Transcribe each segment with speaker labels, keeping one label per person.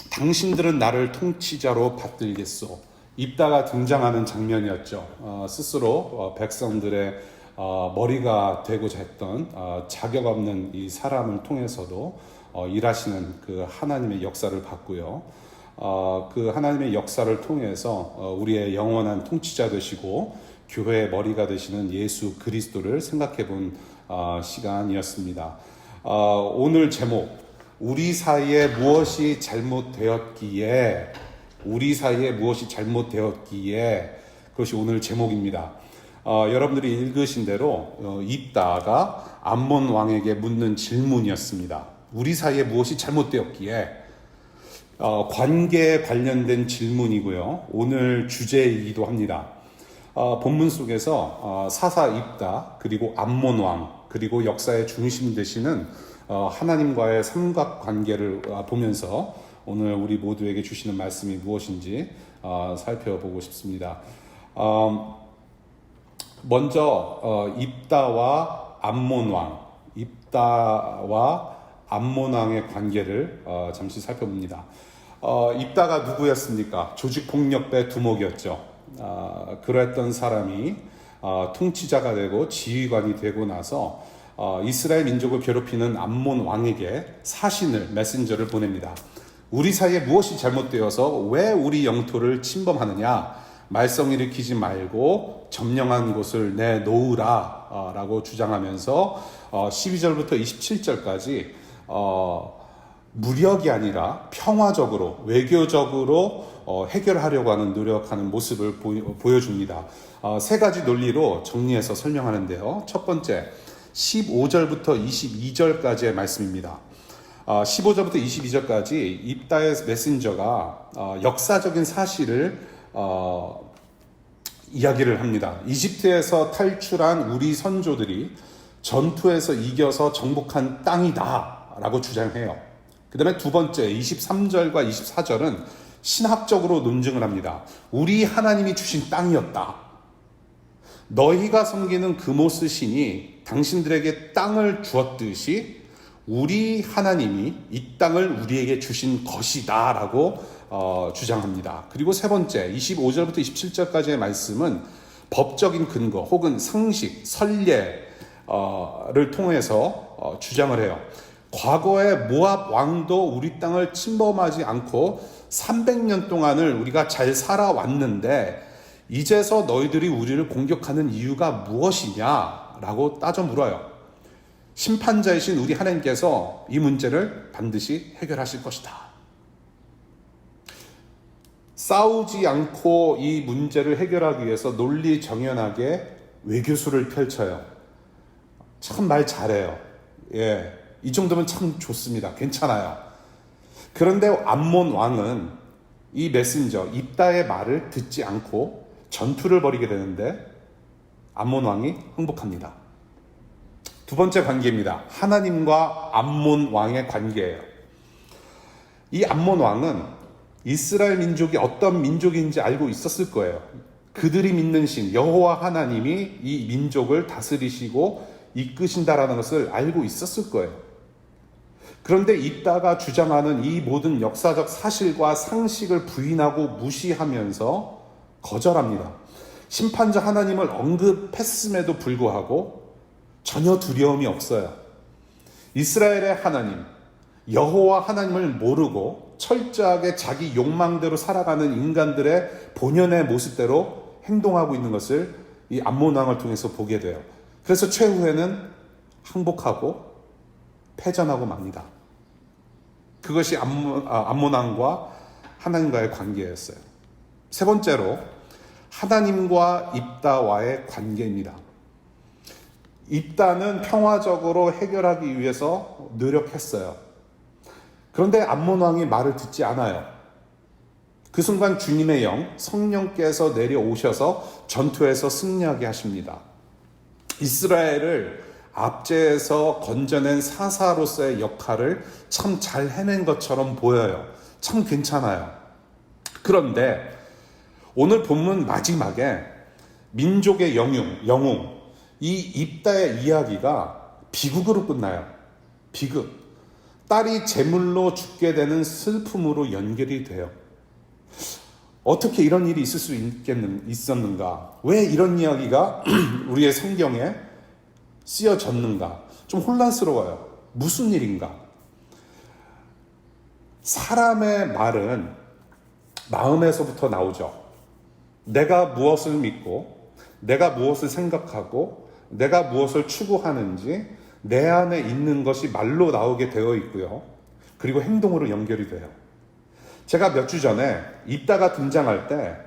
Speaker 1: 당신들은 나를 통치자로 받들겠소. 입다가 등장하는 장면이었죠. 스스로 백성들의 머리가 되고자 했던 자격 없는 이 사람을 통해서도 일하시는 그 하나님의 역사를 봤고요. 그 하나님의 역사를 통해서 우리의 영원한 통치자 되시고 교회의 머리가 되시는 예수 그리스도를 생각해 본 시간이었습니다. 오늘 제목, 우리 사이에 무엇이 잘못되었기에, 그것이 오늘 제목입니다. 여러분들이 읽으신 대로 입다가 암몬 왕에게 묻는 질문이었습니다. 우리 사이에 무엇이 잘못되었기에, 관계에 관련된 질문이고요. 오늘 주제이기도 합니다. 본문 속에서 사사 입다, 그리고 암몬 왕, 그리고 역사의 중심 되시는 하나님과의 삼각관계를 보면서 오늘 우리 모두에게 주시는 말씀이 무엇인지 살펴보고 싶습니다. 먼저 입다와 암몬 왕의 관계를 잠시 살펴봅니다. 입다가 누구였습니까? 조직폭력배 두목이었죠. 그랬던 사람이 통치자가 되고 지휘관이 되고 나서 이스라엘 민족을 괴롭히는 암몬 왕에게 메신저를 보냅니다. 우리 사이에 무엇이 잘못되어서 왜 우리 영토를 침범하느냐? 말썽 일으키지 말고 점령한 곳을 내놓으라 라고 주장하면서 12절부터 27절까지 무력이 아니라 평화적으로, 외교적으로 해결하려고 노력하는 모습을 보여줍니다. 세 가지 논리로 정리해서 설명하는데요. 첫 번째, 15절부터 22절까지의 말씀입니다. 15절부터 22절까지 입다의 메신저가 역사적인 사실을 이야기를 합니다. 이집트에서 탈출한 우리 선조들이 전투에서 이겨서 정복한 땅이다 라고 주장해요. 그 다음에 두 번째 23절과 24절은 신학적으로 논증을 합니다. 우리 하나님이 주신 땅이었다. 너희가 섬기는 그모스 신이 당신들에게 땅을 주었듯이 우리 하나님이 이 땅을 우리에게 주신 것이다 라고 주장합니다. 그리고 세 번째 25절부터 27절까지의 말씀은 법적인 근거 혹은 상식, 선례를 통해서 주장을 해요. 과거에 모압 왕도 우리 땅을 침범하지 않고 300년 동안을 우리가 잘 살아왔는데 이제서 너희들이 우리를 공격하는 이유가 무엇이냐라고 따져 물어요. 심판자이신 우리 하나님께서 이 문제를 반드시 해결하실 것이다. 싸우지 않고 이 문제를 해결하기 위해서 논리정연하게 외교수를 펼쳐요. 참 말 잘해요. 이 정도면 참 좋습니다. 괜찮아요. 그런데 암몬 왕은 이 메신저 입다의 말을 듣지 않고 전투를 벌이게 되는데 암몬 왕이 항복합니다. 두 번째 관계입니다. 하나님과 암몬 왕의 관계예요. 이 암몬 왕은 이스라엘 민족이 어떤 민족인지 알고 있었을 거예요. 그들이 믿는 신 여호와 하나님이 이 민족을 다스리시고 이끄신다라는 것을 알고 있었을 거예요. 그런데 입다가 주장하는 이 모든 역사적 사실과 상식을 부인하고 무시하면서 거절합니다. 심판자 하나님을 언급했음에도 불구하고 전혀 두려움이 없어요. 이스라엘의 하나님, 여호와 하나님을 모르고 철저하게 자기 욕망대로 살아가는 인간들의 본연의 모습대로 행동하고 있는 것을 이 암몬 왕을 통해서 보게 돼요. 그래서 최후에는 항복하고 패전하고 맙니다. 그것이 암몬 왕과 하나님과의 관계였어요. 세 번째로 하나님과 입다와의 관계입니다. 입다는 평화적으로 해결하기 위해서 노력했어요. 그런데 암몬 왕이 말을 듣지 않아요. 그 순간 주님의 성령께서 내려오셔서 전투에서 승리하게 하십니다. 이스라엘을 압제에서 건져낸 사사로서의 역할을 참 잘 해낸 것처럼 보여요. 참 괜찮아요. 그런데 오늘 본문 마지막에 민족의 영웅, 이 입다의 이야기가 비극으로 끝나요. 비극. 딸이 제물로 죽게 되는 슬픔으로 연결이 돼요. 어떻게 이런 일이 있을 수 있었는가? 왜 이런 이야기가 우리의 성경에 쓰여졌는가? 좀 혼란스러워요. 무슨 일인가? 사람의 말은 마음에서부터 나오죠. 내가 무엇을 믿고, 내가 무엇을 생각하고, 내가 무엇을 추구하는지 내 안에 있는 것이 말로 나오게 되어 있고요. 그리고 행동으로 연결이 돼요. 제가 몇 주 전에 입다가 등장할 때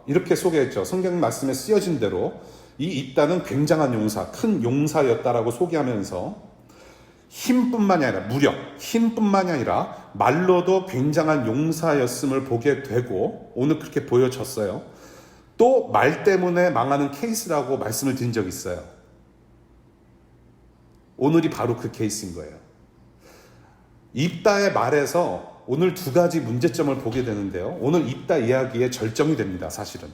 Speaker 1: 이렇게 소개했죠. 성경 말씀에 쓰여진 대로 이 입다는 굉장한 용사, 큰 용사였다라고 소개하면서 힘뿐만이 아니라 무력, 힘뿐만이 아니라 말로도 굉장한 용사였음을 보게 되고 오늘 그렇게 보여졌어요. 또 말 때문에 망하는 케이스라고 말씀을 드린 적이 있어요. 오늘이 바로 그 케이스인 거예요. 입다의 말에서 오늘 두 가지 문제점을 보게 되는데요. 오늘 입다 이야기의 절정이 됩니다. 사실은.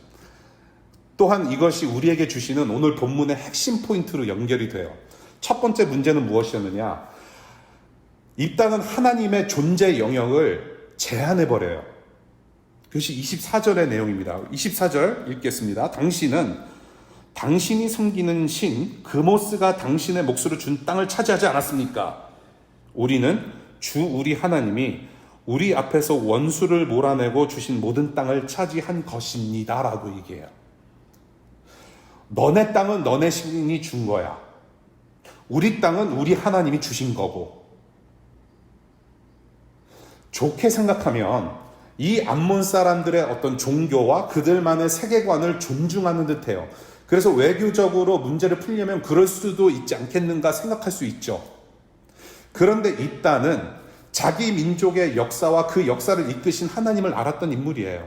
Speaker 1: 또한 이것이 우리에게 주시는 오늘 본문의 핵심 포인트로 연결이 돼요. 첫 번째 문제는 무엇이었느냐? 입다는 하나님의 존재 영역을 제한해버려요. 그것이 24절의 내용입니다. 24절 읽겠습니다. 당신이 섬기는 신 그모스가 당신의 몫으로 준 땅을 차지하지 않았습니까? 우리는 주 우리 하나님이 우리 앞에서 원수를 몰아내고 주신 모든 땅을 차지한 것입니다 라고 얘기해요. 너네 땅은 너네 신이 준 거야. 우리 땅은 우리 하나님이 주신 거고. 좋게 생각하면 이 암몬 사람들의 어떤 종교와 그들만의 세계관을 존중하는 듯해요. 그래서 외교적으로 문제를 풀려면 그럴 수도 있지 않겠는가 생각할 수 있죠. 그런데 입다는 자기 민족의 역사와 그 역사를 이끄신 하나님을 알았던 인물이에요.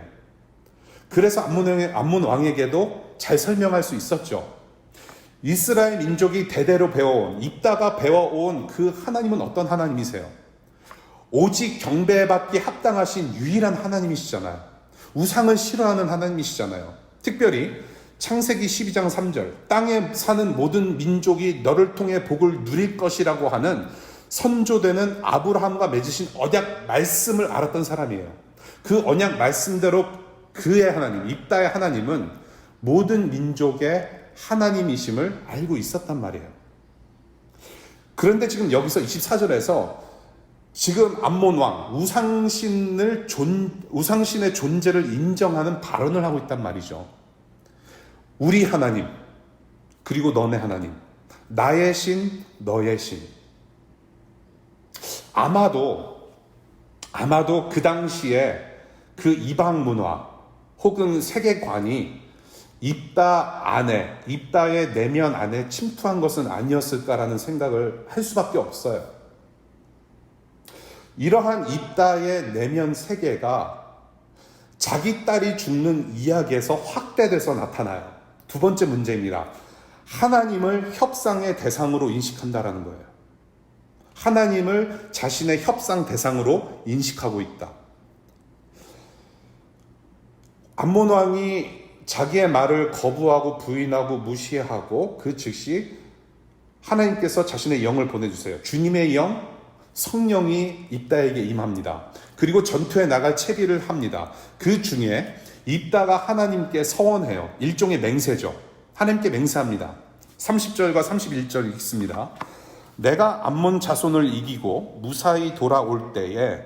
Speaker 1: 그래서 암몬 왕에게도 잘 설명할 수 있었죠. 이스라엘 민족이 대대로 배워온, 입다가 배워온 그 하나님은 어떤 하나님이세요? 오직 경배받기 합당하신 유일한 하나님이시잖아요. 우상을 싫어하는 하나님이시잖아요. 특별히 창세기 12장 3절 땅에 사는 모든 민족이 너를 통해 복을 누릴 것이라고 하는 선조되는 아브라함과 맺으신 언약 말씀을 알았던 사람이에요. 그 언약 말씀대로 그의 하나님, 입다의 하나님은 모든 민족의 하나님이심을 알고 있었단 말이에요. 그런데 지금 여기서 24절에서 지금 암몬 왕, 우상신의 존재를 인정하는 발언을 하고 있단 말이죠. 우리 하나님, 그리고 너네 하나님, 나의 신, 너의 신. 아마도 그 당시에 그 이방 문화 혹은 세계관이 입다의 내면 안에 침투한 것은 아니었을까라는 생각을 할 수밖에 없어요. 이러한 입다의 내면 세계가 자기 딸이 죽는 이야기에서 확대돼서 나타나요. 두 번째 문제입니다. 하나님을 협상의 대상으로 인식한다라는 거예요. 하나님을 자신의 협상 대상으로 인식하고 있다. 암몬 왕이 자기의 말을 거부하고 부인하고 무시하고 그 즉시 하나님께서 자신의 영을 보내주세요. 주님의 영, 성령이 입다에게 임합니다. 그리고 전투에 나갈 채비를 합니다. 그 중에 입다가 하나님께 서원해요. 일종의 맹세죠. 하나님께 맹세합니다. 30절과 31절 읽습니다. 내가 암몬 자손을 이기고 무사히 돌아올 때에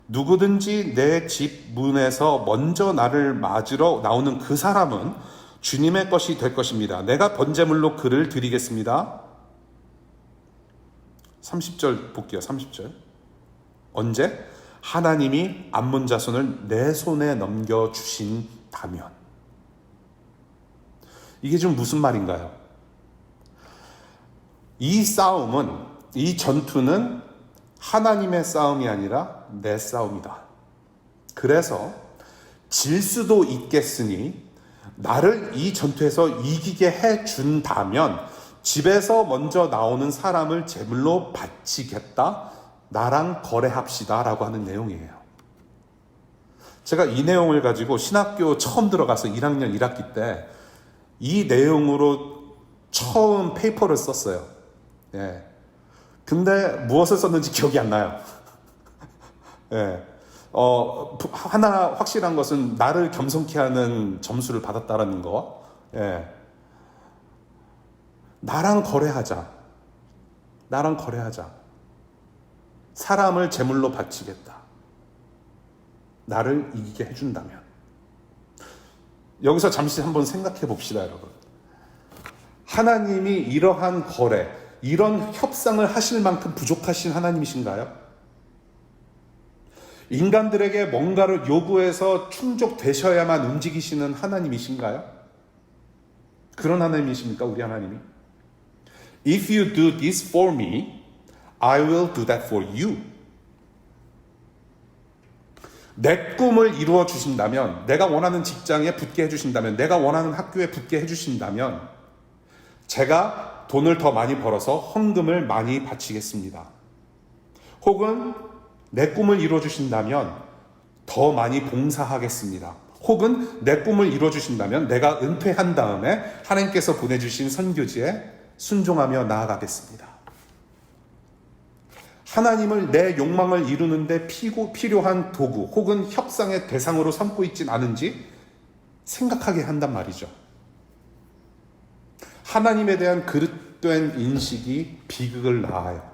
Speaker 1: 누구든지 내 집 문에서 먼저 나를 맞으러 나오는 그 사람은 주님의 것이 될 것입니다. 내가 번제물로 그를 드리겠습니다. 30절 볼게요. 30절. 언제? 하나님이 암몬 자손을 내 손에 넘겨주신다면. 이게 좀 무슨 말인가요? 이 싸움은, 이 전투는 하나님의 싸움이 아니라 내 싸움이다. 그래서 질 수도 있겠으니 나를 이 전투에서 이기게 해준다면 집에서 먼저 나오는 사람을 제물로 바치겠다. 나랑 거래합시다 라고 하는 내용이에요. 제가 이 내용을 가지고 신학교 처음 들어가서 1학년 1학기 때 이 내용으로 처음 페이퍼를 썼어요. 예. 근데 무엇을 썼는지 기억이 안 나요. 예. 하나 확실한 것은 나를 겸손케 하는 점수를 받았다라는 거. 예. 나랑 거래하자. 나랑 거래하자. 사람을 제물로 바치겠다. 나를 이기게 해준다면. 여기서 잠시 한번 생각해 봅시다, 여러분. 하나님이 이러한 거래, 이런 협상을 하실 만큼 부족하신 하나님이신가요? 인간들에게 뭔가를 요구해서 충족되셔야만 움직이시는 하나님이신가요? 그런 하나님이십니까, 우리 하나님이? If you do this for me, I will do that for you. 내 꿈을 이루어 주신다면, 내가 원하는 직장에 붙게 해주신다면, 내가 원하는 학교에 붙게 해주신다면, 제가 돈을 더 많이 벌어서 헌금을 많이 바치겠습니다. 혹은 내 꿈을 이루어 주신다면 더 많이 봉사하겠습니다. 혹은 내 꿈을 이루어 주신다면 내가 은퇴한 다음에 하나님께서 보내주신 선교지에 순종하며 나아가겠습니다. 하나님을 내 욕망을 이루는데 필요한 도구 혹은 협상의 대상으로 삼고 있진 않은지 생각하게 한단 말이죠. 하나님에 대한 그릇된 인식이 비극을 낳아요.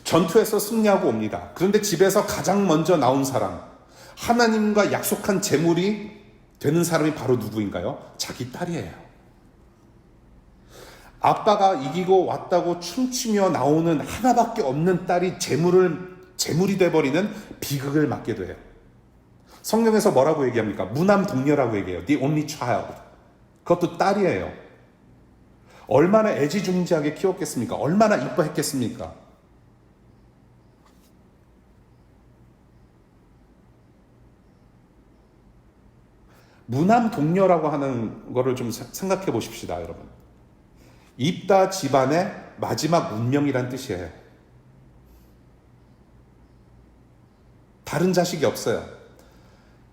Speaker 1: 전투에서 승리하고 옵니다. 그런데 집에서 가장 먼저 나온 사람, 하나님과 약속한 재물이 되는 사람이 바로 누구인가요? 자기 딸이에요. 아빠가 이기고 왔다고 춤추며 나오는 하나밖에 없는 딸이 재물이 돼버리는 비극을 맞게 돼요. 성경에서 뭐라고 얘기합니까? 무남동녀라고 얘기해요. The only child. 그것도 딸이에요. 얼마나 애지중지하게 키웠겠습니까? 얼마나 이뻐했겠습니까? 무남동녀라고 하는 거를 좀 생각해 보십시다, 여러분. 입다 집안의 마지막 운명이란 뜻이에요. 다른 자식이 없어요.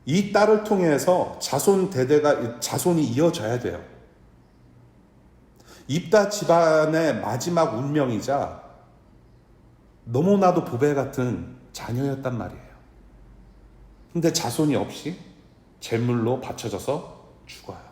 Speaker 1: 이 딸을 통해서 자손이 이어져야 돼요. 입다 집안의 마지막 운명이자 너무나도 보배 같은 자녀였단 말이에요. 근데 자손이 없이 제물로 바쳐져서 죽어요.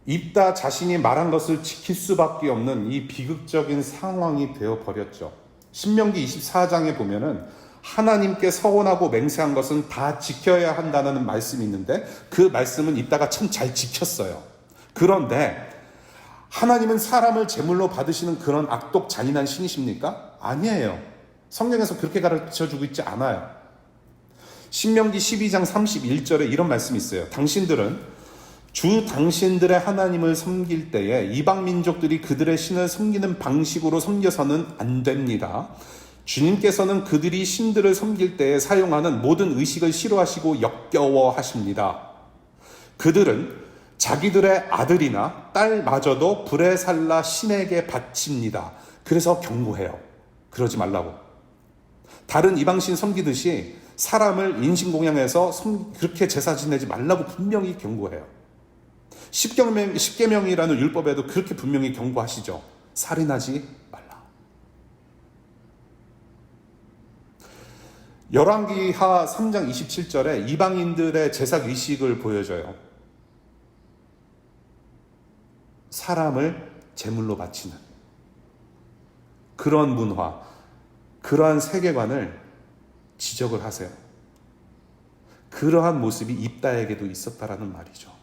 Speaker 1: 입다 자신이 말한 것을 지킬 수밖에 없는 이 비극적인 상황이 되어버렸죠. 신명기 24장에 보면은 하나님께 서원하고 맹세한 것은 다 지켜야 한다는 말씀이 있는데 그 말씀은 입다가 참 잘 지켰어요. 그런데 하나님은 사람을 제물로 받으시는 그런 악독 잔인한 신이십니까? 아니에요. 성경에서 그렇게 가르쳐주고 있지 않아요. 신명기 12장 31절에 이런 말씀이 있어요. 당신들은 주 당신들의 하나님을 섬길 때에 이방 민족들이 그들의 신을 섬기는 방식으로 섬겨서는 안 됩니다. 주님께서는 그들이 신들을 섬길 때에 사용하는 모든 의식을 싫어하시고 역겨워하십니다. 그들은 자기들의 아들이나 딸마저도 불에 살라 신에게 바칩니다. 그래서 경고해요. 그러지 말라고. 다른 이방신 섬기듯이 사람을 인신공양해서 그렇게 제사 지내지 말라고 분명히 경고해요. 십계명이라는 율법에도 그렇게 분명히 경고하시죠. 살인하지 말라. 열왕기하 3장 27절에 이방인들의 제사 의식을 보여줘요. 사람을 제물로 바치는 그런 문화, 그러한 세계관을 지적을 하세요. 그러한 모습이 입다에게도 있었다라는 말이죠.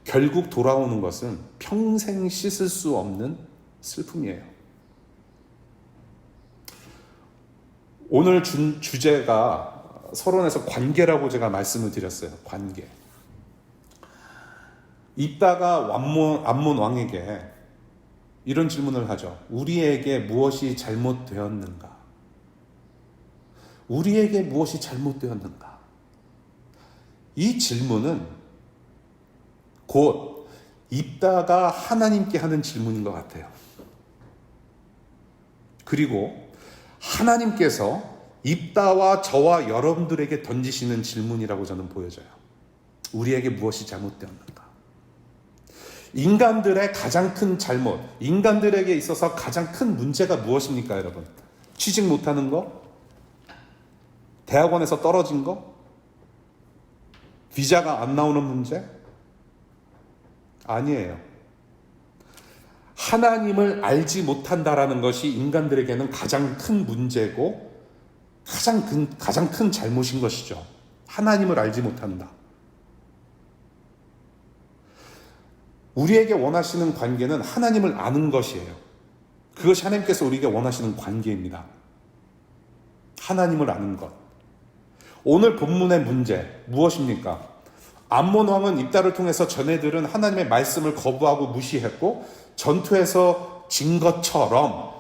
Speaker 1: 결국 돌아오는 것은 평생 씻을 수 없는 슬픔이에요. 오늘 주제가 서론에서 관계라고 제가 말씀을 드렸어요. 관계. 입다가 암몬 왕에게 이런 질문을 하죠. 우리에게 무엇이 잘못되었는가? 우리에게 무엇이 잘못되었는가? 이 질문은 곧 입다가 하나님께 하는 질문인 것 같아요. 그리고 하나님께서 입다와 저와 여러분들에게 던지시는 질문이라고 저는 보여져요. 우리에게 무엇이 잘못되었는가? 인간들의 가장 큰 잘못, 인간들에게 있어서 가장 큰 문제가 무엇입니까, 여러분? 취직 못하는 거? 대학원에서 떨어진 거? 비자가 안 나오는 문제? 아니에요. 하나님을 알지 못한다라는 것이 인간들에게는 가장 큰 문제고 가장 큰 잘못인 것이죠. 하나님을 알지 못한다. 우리에게 원하시는 관계는 하나님을 아는 것이에요. 그것이 하나님께서 우리에게 원하시는 관계입니다. 하나님을 아는 것. 오늘 본문의 문제 무엇입니까? 암몬 왕은 입다를 통해서 전해들은 하나님의 말씀을 거부하고 무시했고 전투에서 진 것처럼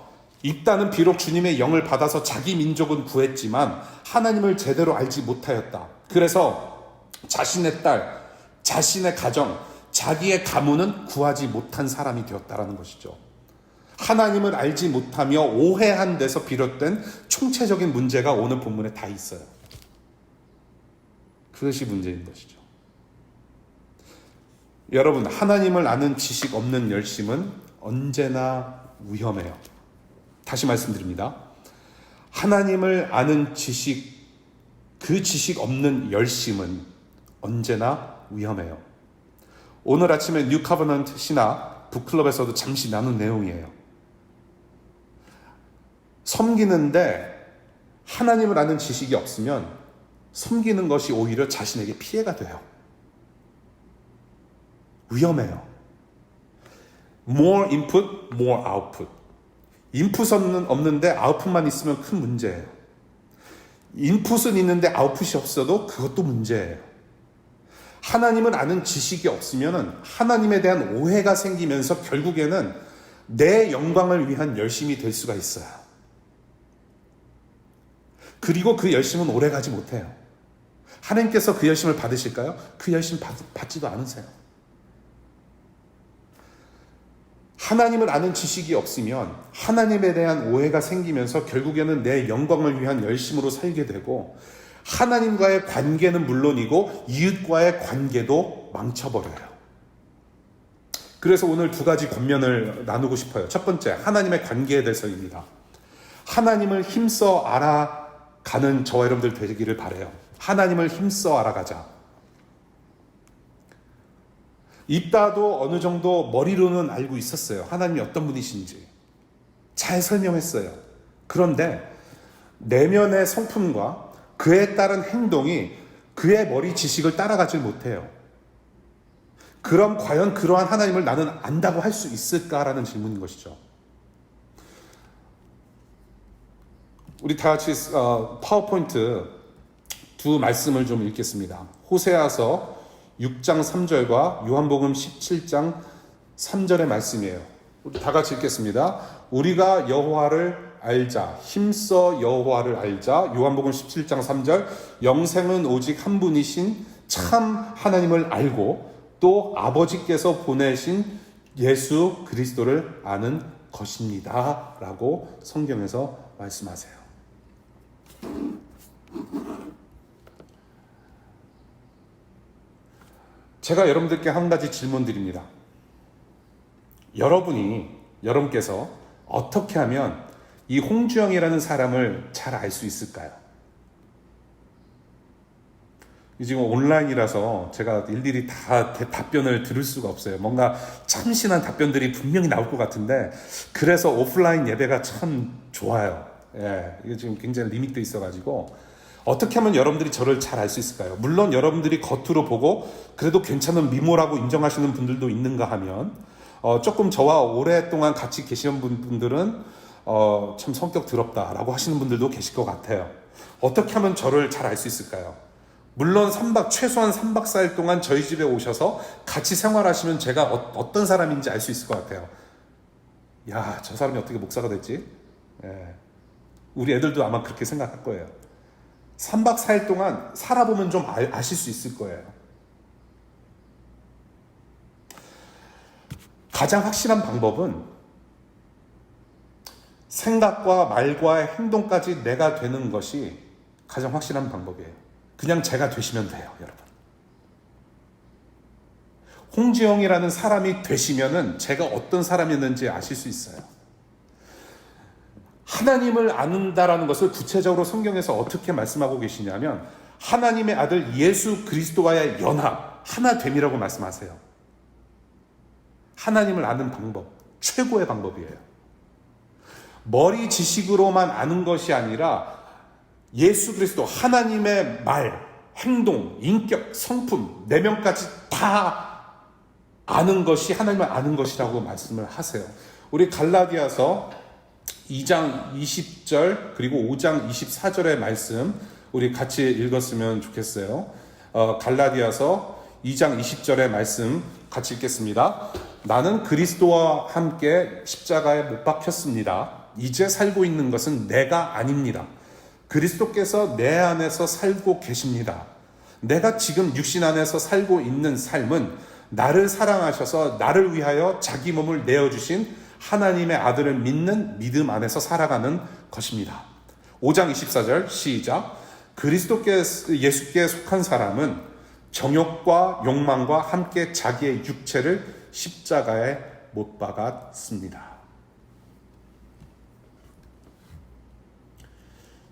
Speaker 1: 입다는 비록 주님의 영을 받아서 자기 민족은 구했지만 하나님을 제대로 알지 못하였다. 그래서 자신의 딸, 자신의 가정, 자기의 가문은 구하지 못한 사람이 되었다라는 것이죠. 하나님을 알지 못하며 오해한 데서 비롯된 총체적인 문제가 오늘 본문에 다 있어요. 그것이 문제인 것이죠. 여러분, 하나님을 아는 지식 없는 열심은 언제나 위험해요. 다시 말씀드립니다. 하나님을 아는 지식, 그 지식 없는 열심은 언제나 위험해요. 오늘 아침에 뉴 커버넌트 신학 북클럽에서도 잠시 나눈 내용이에요. 섬기는데 하나님을 아는 지식이 없으면 섬기는 것이 오히려 자신에게 피해가 돼요. 위험해요. More input, more output. 인풋은 없는데 아웃풋만 있으면 큰 문제예요. 인풋은 있는데 아웃풋이 없어도 그것도 문제예요. 하나님을 아는 지식이 없으면 하나님에 대한 오해가 생기면서 결국에는 내 영광을 위한 열심이 될 수가 있어요. 그리고 그 열심은 오래가지 못해요. 하나님께서 그 열심을 받으실까요? 그 열심 받지도 않으세요. 하나님을 아는 지식이 없으면 하나님에 대한 오해가 생기면서 결국에는 내 영광을 위한 열심으로 살게 되고 하나님과의 관계는 물론이고 이웃과의 관계도 망쳐버려요. 그래서 오늘 두 가지 권면을 나누고 싶어요. 첫 번째, 하나님의 관계에 대해서입니다. 하나님을 힘써 알아가는 저와 여러분들 되기를 바라요. 하나님을 힘써 알아가자. 입다도 어느 정도 머리로는 알고 있었어요. 하나님이 어떤 분이신지. 잘 설명했어요. 그런데 내면의 성품과 그에 따른 행동이 그의 머리 지식을 따라가질 못해요. 그럼 과연 그러한 하나님을 나는 안다고 할 수 있을까라는 질문인 것이죠. 우리 다 같이 파워포인트 두 말씀을 좀 읽겠습니다. 호세아서 6장 3절과 요한복음 17장 3절의 말씀이에요. 우리 다 같이 읽겠습니다. 우리가 여호와를 알자, 힘써 여호와를 알자. 요한복음 17장 3절. 영생은 오직 한 분이신 참 하나님을 알고 또 아버지께서 보내신 예수 그리스도를 아는 것입니다. 라고 성경에서 말씀하세요. 제가 여러분들께 한 가지 질문 드립니다. 여러분께서 어떻게 하면 이 홍주영이라는 사람을 잘 알 수 있을까요? 지금 온라인이라서 제가 일일이 다 답변을 들을 수가 없어요. 뭔가 참신한 답변들이 분명히 나올 것 같은데, 그래서 오프라인 예배가 참 좋아요. 예, 이게 지금 굉장히 리밋돼 있어가지고 어떻게 하면 여러분들이 저를 잘 알 수 있을까요? 물론 여러분들이 겉으로 보고 그래도 괜찮은 미모라고 인정하시는 분들도 있는가 하면 조금 저와 오랫동안 같이 계시는 분들은 참 성격 더럽다라고 하시는 분들도 계실 것 같아요. 어떻게 하면 저를 잘 알 수 있을까요? 물론 최소한 3박 4일 동안 저희 집에 오셔서 같이 생활하시면 제가 어떤 사람인지 알 수 있을 것 같아요. 야, 저 사람이 어떻게 목사가 됐지? 예. 우리 애들도 아마 그렇게 생각할 거예요. 3박 4일 동안 살아보면 좀 아실 수 있을 거예요. 가장 확실한 방법은 생각과 말과 행동까지 내가 되는 것이 가장 확실한 방법이에요. 그냥 제가 되시면 돼요, 여러분. 홍지영이라는 사람이 되시면은 제가 어떤 사람이었는지 아실 수 있어요. 하나님을 아는다라는 것을 구체적으로 성경에서 어떻게 말씀하고 계시냐면 하나님의 아들 예수 그리스도와의 연합, 하나됨이라고 말씀하세요. 하나님을 아는 방법, 최고의 방법이에요. 머리 지식으로만 아는 것이 아니라 예수 그리스도, 하나님의 말, 행동, 인격, 성품, 내면까지 다 아는 것이 하나님을 아는 것이라고 말씀을 하세요. 우리 갈라디아서 2장 20절 그리고 5장 24절의 말씀 우리 같이 읽었으면 좋겠어요. 갈라디아서 2장 20절의 말씀 같이 읽겠습니다. 나는 그리스도와 함께 십자가에 못 박혔습니다. 이제 살고 있는 것은 내가 아닙니다. 그리스도께서 내 안에서 살고 계십니다. 내가 지금 육신 안에서 살고 있는 삶은 나를 사랑하셔서 나를 위하여 자기 몸을 내어주신 하나님의 아들을 믿는 믿음 안에서 살아가는 것입니다. 5장 24절 시작. 예수께 속한 사람은 정욕과 욕망과 함께 자기의 육체를 십자가에 못 박았습니다.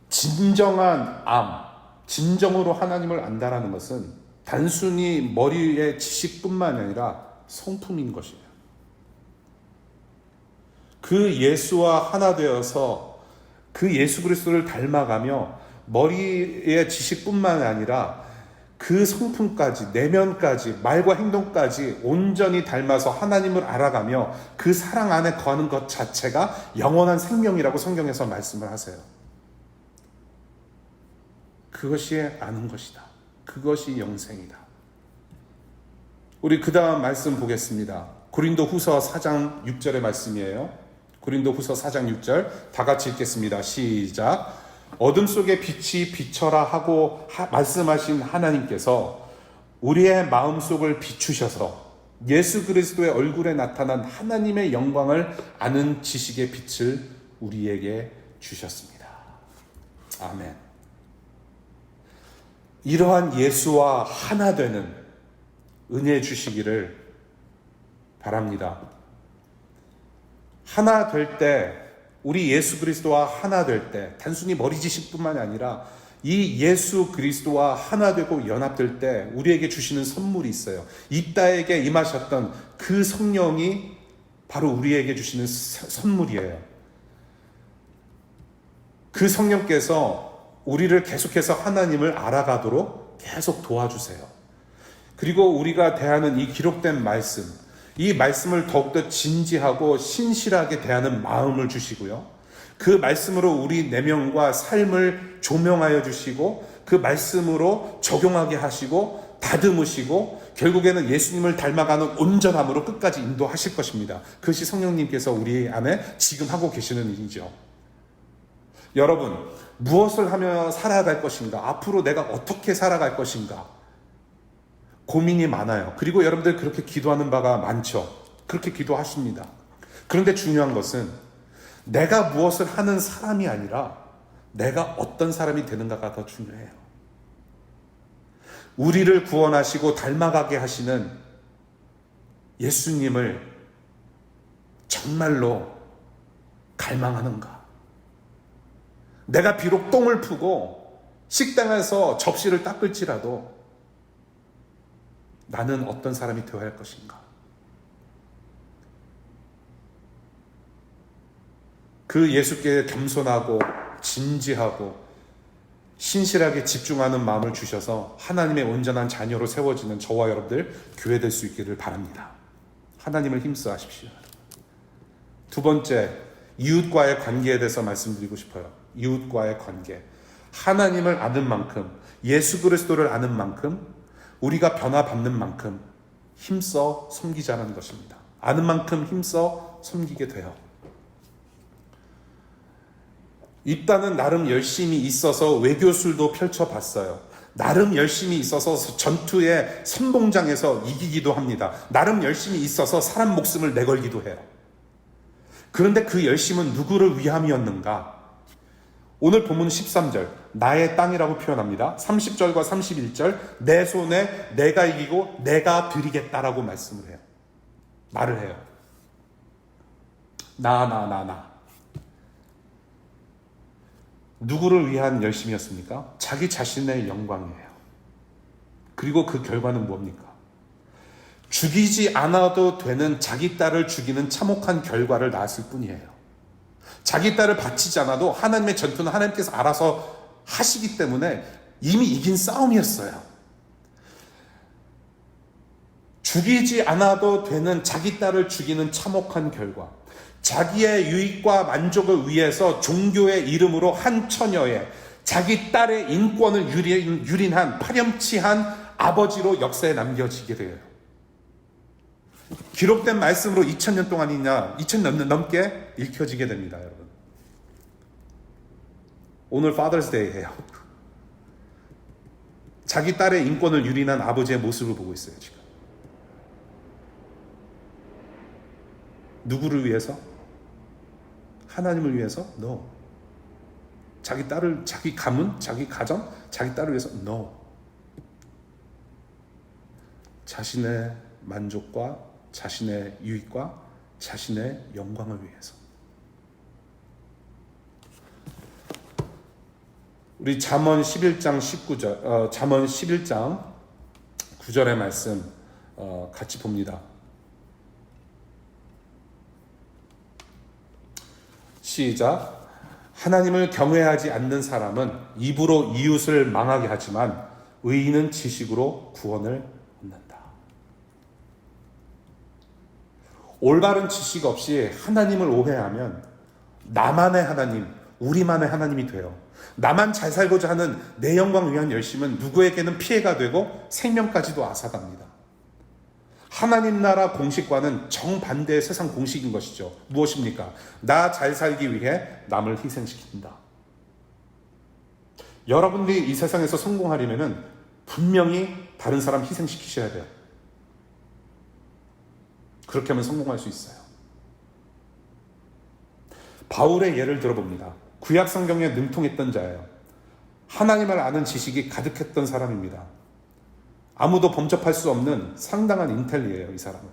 Speaker 1: 진정한 진정으로 하나님을 안다라는 것은 단순히 머리의 지식뿐만 아니라 성품인 것이에요. 그 예수와 하나 되어서 그 예수 그리스도를 닮아가며 머리의 지식뿐만 아니라 그 성품까지, 내면까지, 말과 행동까지 온전히 닮아서 하나님을 알아가며 그 사랑 안에 거하는 것 자체가 영원한 생명이라고 성경에서 말씀을 하세요. 그것이 아는 것이다. 그것이 영생이다. 우리 그 다음 말씀 보겠습니다. 고린도 후서 4장 6절의 말씀이에요. 고린도 후서 4장 6절 다 같이 읽겠습니다. 시작. 어둠 속에 빛이 비춰라 하고 말씀하신 하나님께서 우리의 마음속을 비추셔서 예수 그리스도의 얼굴에 나타난 하나님의 영광을 아는 지식의 빛을 우리에게 주셨습니다. 아멘. 이러한 예수와 하나 되는 은혜 주시기를 바랍니다. 하나 될 때, 우리 예수 그리스도와 하나 될 때, 단순히 머리 지식뿐만이 아니라 이 예수 그리스도와 하나 되고 연합될 때 우리에게 주시는 선물이 있어요. 이따에게 임하셨던 그 성령이 바로 우리에게 주시는 선물이에요. 그 성령께서 우리를 계속해서 하나님을 알아가도록 계속 도와주세요. 그리고 우리가 대하는 이 기록된 말씀, 이 말씀을 더욱더 진지하고 신실하게 대하는 마음을 주시고요. 그 말씀으로 우리 내면과 삶을 조명하여 주시고 그 말씀으로 적용하게 하시고 다듬으시고 결국에는 예수님을 닮아가는 온전함으로 끝까지 인도하실 것입니다. 그것이 성령님께서 우리 안에 지금 하고 계시는 일이죠. 여러분, 무엇을 하며 살아갈 것인가? 앞으로 내가 어떻게 살아갈 것인가? 고민이 많아요. 그리고 여러분들 그렇게 기도하는 바가 많죠. 그렇게 기도하십니다. 그런데 중요한 것은 내가 무엇을 하는 사람이 아니라 내가 어떤 사람이 되는가가 더 중요해요. 우리를 구원하시고 닮아가게 하시는 예수님을 정말로 갈망하는가? 내가 비록 똥을 푸고 식당에서 접시를 닦을지라도 나는 어떤 사람이 되어야 할 것인가? 그 예수께 겸손하고 진지하고 신실하게 집중하는 마음을 주셔서 하나님의 온전한 자녀로 세워지는 저와 여러분들 교회 될 수 있기를 바랍니다. 하나님을 힘써 하십시오. 두 번째, 이웃과의 관계에 대해서 말씀드리고 싶어요. 이웃과의 관계. 하나님을 아는 만큼, 예수 그리스도를 아는 만큼 우리가 변화받는 만큼 힘써 섬기자는 것입니다. 아는 만큼 힘써 섬기게 돼요. 입단은 나름 열심히 있어서 외교술도 펼쳐봤어요. 나름 열심히 있어서 전투의 선봉장에서 이기기도 합니다. 나름 열심히 있어서 사람 목숨을 내걸기도 해요. 그런데 그 열심은 누구를 위함이었는가? 오늘 본문 13절 나의 땅이라고 표현합니다. 30절과 31절 내 손에 내가 이기고 내가 드리겠다라고 말씀을 해요. 말을 해요. 나. 누구를 위한 열심이었습니까? 자기 자신의 영광이에요. 그리고 그 결과는 뭡니까? 죽이지 않아도 되는 자기 딸을 죽이는 참혹한 결과를 낳았을 뿐이에요. 자기 딸을 바치지 않아도 하나님의 전투는 하나님께서 알아서 하시기 때문에 이미 이긴 싸움이었어요. 죽이지 않아도 되는 자기 딸을 죽이는 참혹한 결과, 자기의 유익과 만족을 위해서 종교의 이름으로 한 처녀의 자기 딸의 인권을 유린한 파렴치한 아버지로 역사에 남겨지게 돼요. 기록된 말씀으로 2000년 동안이냐 2000년 넘게 읽혀지게 됩니다. 여러분, 오늘 Father's Day예요. 자기 딸의 인권을 유린한 아버지의 모습을 보고 있어요. 지금 누구를 위해서? 하나님을 위해서? No. 자기 딸을, 자기 가문, 자기 가정, 자기 딸을 위해서? No. 자신의 만족과 자신의 유익과 자신의 영광을 위해서. 우리 잠언 11장 19절, 잠언 11장 9절의 말씀 같이 봅니다. 시작. 하나님을 경외하지 않는 사람은 입으로 이웃을 망하게 하지만 의인은 지식으로 구원을 얻는다. 올바른 지식 없이 하나님을 오해하면 나만의 하나님, 우리만의 하나님이 돼요. 나만 잘 살고자 하는 내 영광 위한 열심은 누구에게는 피해가 되고 생명까지도 앗아갑니다. 하나님 나라 공식과는 정반대의 세상 공식인 것이죠. 무엇입니까? 나 잘 살기 위해 남을 희생시킨다. 여러분들이 이 세상에서 성공하려면 분명히 다른 사람 희생시키셔야 돼요. 그렇게 하면 성공할 수 있어요. 바울의 예를 들어봅니다. 구약 성경에 능통했던 자예요. 하나님을 아는 지식이 가득했던 사람입니다. 아무도 범접할 수 없는 상당한 인텔리예요, 이 사람은.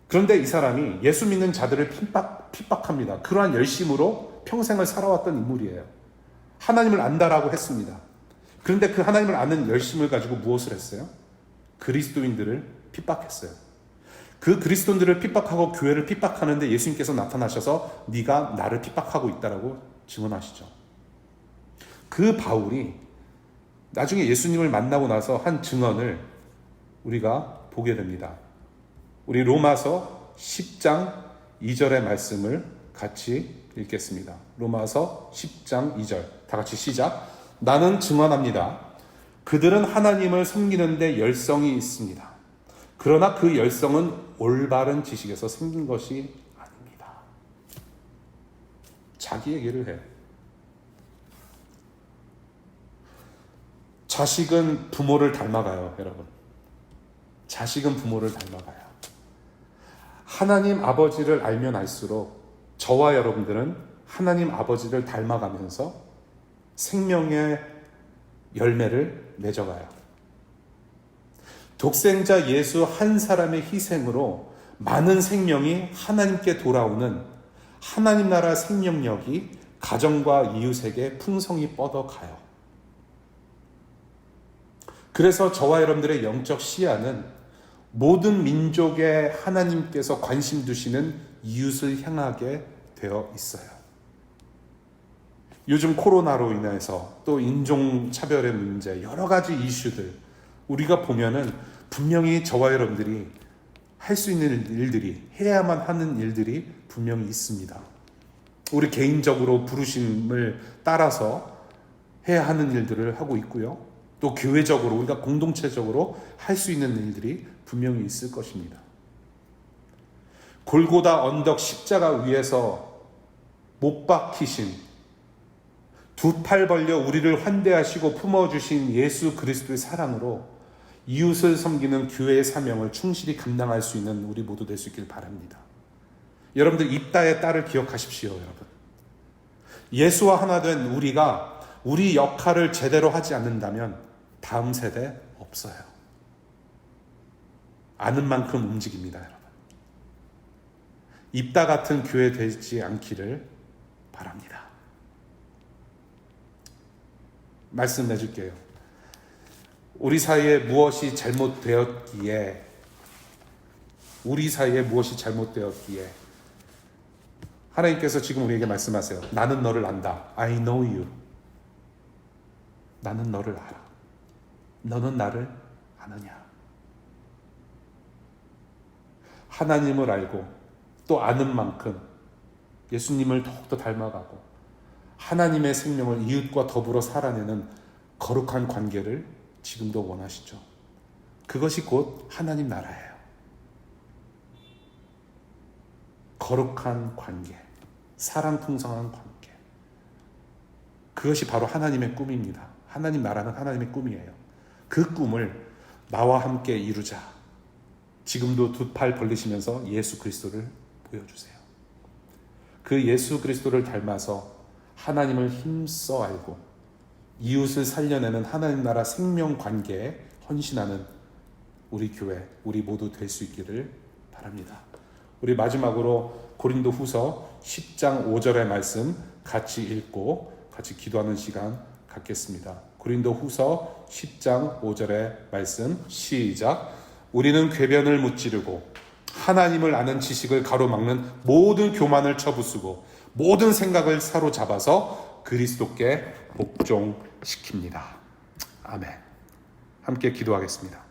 Speaker 1: 그런데 이 사람이 예수 믿는 자들을 핍박합니다. 그러한 열심으로 평생을 살아왔던 인물이에요. 하나님을 안다라고 했습니다. 그런데 그 하나님을 아는 열심을 가지고 무엇을 했어요? 그리스도인들을 핍박했어요. 그 그리스도인들을 핍박하고 교회를 핍박하는데 예수님께서 나타나셔서 네가 나를 핍박하고 있다라고 증언하시죠. 그 바울이 나중에 예수님을 만나고 나서 한 증언을 우리가 보게 됩니다. 우리 로마서 10장 2절의 말씀을 같이 읽겠습니다. 로마서 10장 2절 다 같이 시작. 나는 증언합니다. 그들은 하나님을 섬기는데 열성이 있습니다. 그러나 그 열성은 올바른 지식에서 생긴 것이 아닙니다. 자기 얘기를 해요. 자식은 부모를 닮아가요, 여러분. 자식은 부모를 닮아가요. 하나님 아버지를 알면 알수록 저와 여러분들은 하나님 아버지를 닮아가면서 생명의 열매를 맺어가요. 독생자 예수 한 사람의 희생으로 많은 생명이 하나님께 돌아오는 하나님 나라 생명력이 가정과 이웃에게 풍성히 뻗어가요. 그래서 저와 여러분들의 영적 시야는 모든 민족의 하나님께서 관심 두시는 이웃을 향하게 되어 있어요. 요즘 코로나로 인해서 또 인종차별의 문제, 여러 가지 이슈들 우리가 보면은 분명히 저와 여러분들이 할 수 있는 일들이, 해야만 하는 일들이 분명히 있습니다. 우리 개인적으로 부르심을 따라서 해야 하는 일들을 하고 있고요. 또 교회적으로 우리가 공동체적으로 할 수 있는 일들이 분명히 있을 것입니다. 골고다 언덕 십자가 위에서 못 박히신, 두 팔 벌려 우리를 환대하시고 품어주신 예수 그리스도의 사랑으로 이웃을 섬기는 교회의 사명을 충실히 감당할 수 있는 우리 모두 될 수 있길 바랍니다. 여러분들 입다의 딸을 기억하십시오. 여러분, 예수와 하나 된 우리가 우리 역할을 제대로 하지 않는다면 다음 세대 없어요. 아는 만큼 움직입니다, 여러분. 입다 같은 교회 되지 않기를 바랍니다. 말씀 내줄게요. 우리 사이에 무엇이 잘못되었기에 하나님께서 지금 우리에게 말씀하세요. 나는 너를 안다. I know you. 나는 너를 알아. 너는 나를 아느냐? 하나님을 알고 또 아는 만큼 예수님을 더욱더 닮아가고 하나님의 생명을 이웃과 더불어 살아내는 거룩한 관계를 지금도 원하시죠. 그것이 곧 하나님 나라예요. 거룩한 관계, 사랑풍성한 관계. 그것이 바로 하나님의 꿈입니다. 하나님 나라는 하나님의 꿈이에요. 그 꿈을 나와 함께 이루자. 지금도 두 팔 벌리시면서 예수 그리스도를 보여주세요. 그 예수 그리스도를 닮아서 하나님을 힘써 알고 이웃을 살려내는 하나님 나라 생명 관계에 헌신하는 우리 교회, 우리 모두 될 수 있기를 바랍니다. 우리 마지막으로 고린도 후서 10장 5절의 말씀 같이 읽고 같이 기도하는 시간 갖겠습니다. 고린도 후서 10장 5절의 말씀 시작. 우리는 궤변을 무찌르고 하나님을 아는 지식을 가로막는 모든 교만을 쳐부수고 모든 생각을 사로잡아서 그리스도께 복종시킵니다. 아멘. 함께 기도하겠습니다.